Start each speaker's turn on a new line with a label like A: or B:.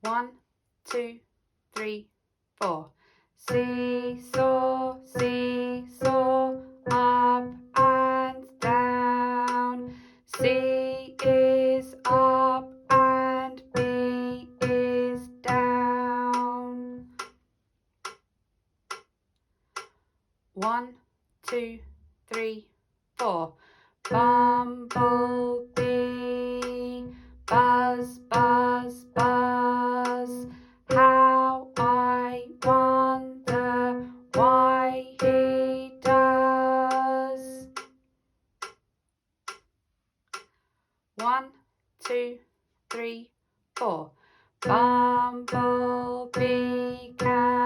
A: 1, 2, 3, 4. Seesaw, seesaw, up and down. C is up and B is down. 1, 2, 3, 4. Bumblebee, buzz, buzz, buzz. How I wonder why he does. 1, 2, 3, 4. Bumblebee can